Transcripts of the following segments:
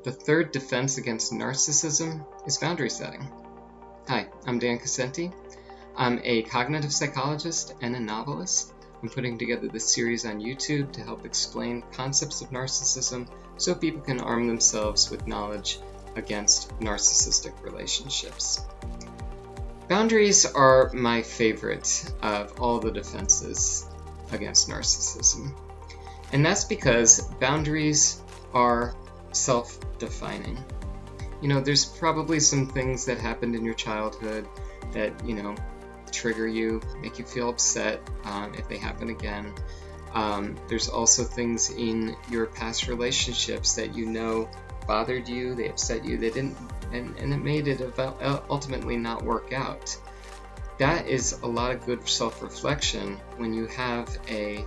The third defense against narcissism is boundary setting. Hi, I'm Dan Cassenti. I'm a cognitive psychologist and a novelist. I'm putting together this series on YouTube to help explain concepts of narcissism so people can arm themselves with knowledge against narcissistic relationships. Boundaries are my favorite of all the defenses against narcissism. And that's because boundaries are self-defining. There's probably some things that happened in your childhood that, trigger you, make you feel upset if they happen again. There's also things in your past relationships that bothered you, they upset you, they didn't, and it made it ultimately not work out. That is a lot of good self-reflection when you have a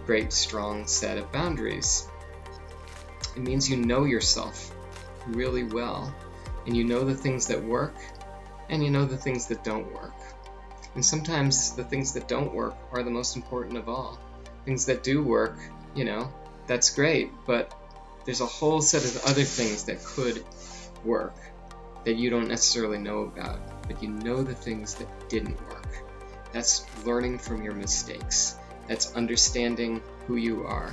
great, strong set of boundaries. It means you know yourself really well, and you know the things that work, and you know the things that don't work. And sometimes the things that don't work are the most important of all. Things that do work, that's great, but there's a whole set of other things that could work that you don't necessarily know about, but you know the things that didn't work. That's learning from your mistakes. That's understanding who you are.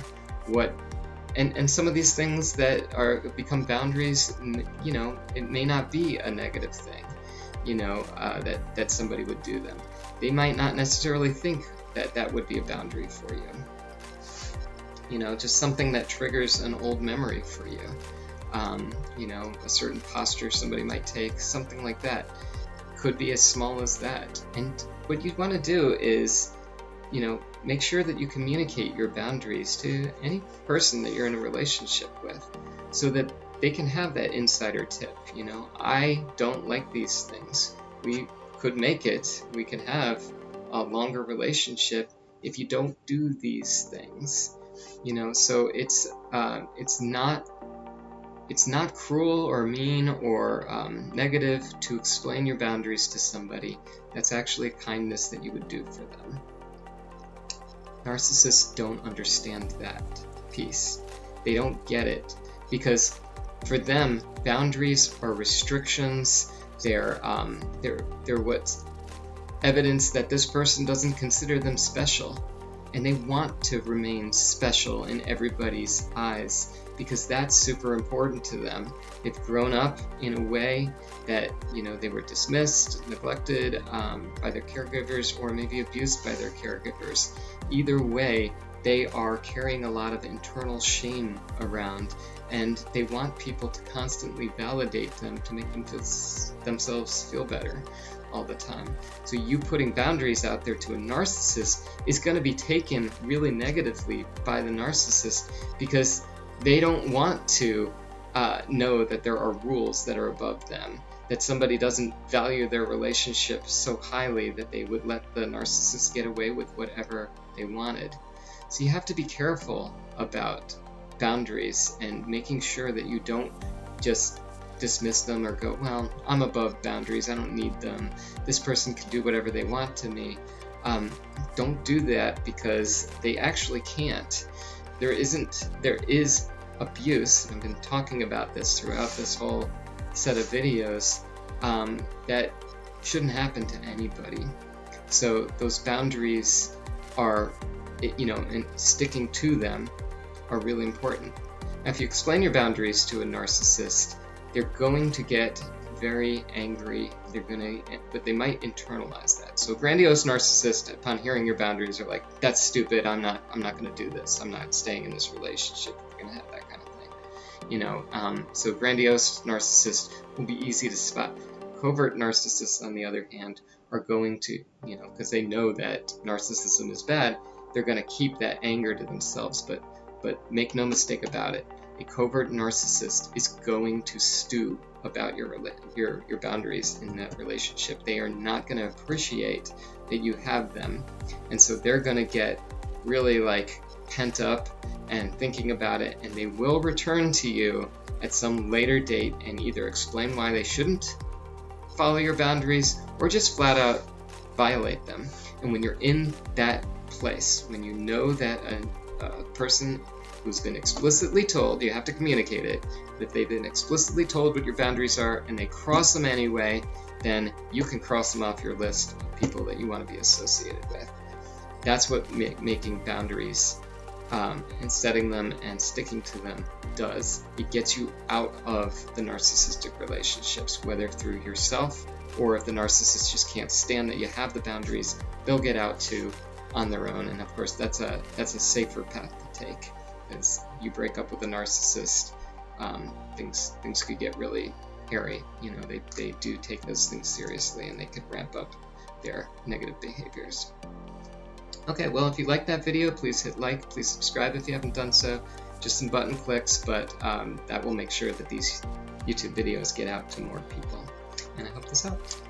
And some of these things that become boundaries, it may not be a negative thing, that somebody would do them. They might not necessarily think that would be a boundary for you. Just something that triggers an old memory for you. A certain posture somebody might take, something like that. Could be as small as that. And what you want to do is, make sure that you communicate your boundaries to any person that you're in a relationship with so that they can have that insider tip. I don't like these things. We could make it. We can have a longer relationship if you don't do these things. So it's not cruel or mean or negative to explain your boundaries to somebody. That's actually a kindness that you would do for them. Narcissists don't understand that piece. They don't get it because for them, boundaries are restrictions. They're what's evidence that this person doesn't consider them special, and they want to remain special in everybody's eyes because that's super important to them. They've grown up in a way that they were dismissed, neglected by their caregivers, or maybe abused by their caregivers. Either way, they are carrying a lot of internal shame around, and they want people to constantly validate them to make themselves feel better all the time. So you putting boundaries out there to a narcissist is going to be taken really negatively by the narcissist because they don't want to know that there are rules that are above them, that somebody doesn't value their relationship so highly that they would let the narcissist get away with whatever they wanted. So you have to be careful about boundaries and making sure that you don't just dismiss them or go, well, I'm above boundaries, I don't need them, this person can do whatever they want to me. Don't do that because they actually can't. There is abuse. I've been talking about this throughout this whole set of videos that shouldn't happen to anybody. So those boundaries are, and sticking to them are really important. Now, if you explain your boundaries to a narcissist, they're going to get very angry. But they might internalize that. So a grandiose narcissist, upon hearing your boundaries, are like, "That's stupid. I'm not going to do this. I'm not staying in this relationship. We're going to have that kind of thing." So grandiose narcissists will be easy to spot. Covert narcissists, on the other hand, are going to, because they know that narcissism is bad, they're going to keep that anger to themselves. But make no mistake about it. A covert narcissist is going to stew about your boundaries in that relationship. They are not going to appreciate that you have them, and so they're going to get really pent up and thinking about it, and they will return to you at some later date and either explain why they shouldn't follow your boundaries or just flat out violate them. And when you're in that place, when you know that a person who's been explicitly told, you have to communicate it, if they've been explicitly told what your boundaries are and they cross them anyway, then you can cross them off your list of people that you want to be associated with. That's what making boundaries and setting them and sticking to them does. It gets you out of the narcissistic relationships, whether through yourself or if the narcissist just can't stand that you have the boundaries, they'll get out too on their own. And of course, that's a safer path to take. As you break up with a narcissist, things could get really hairy. You know, they do take those things seriously, and they could ramp up their negative behaviors. Okay, well, if you liked that video, please hit like, please subscribe if you haven't done so. Just some button clicks, but that will make sure that these YouTube videos get out to more people. And I hope this helped.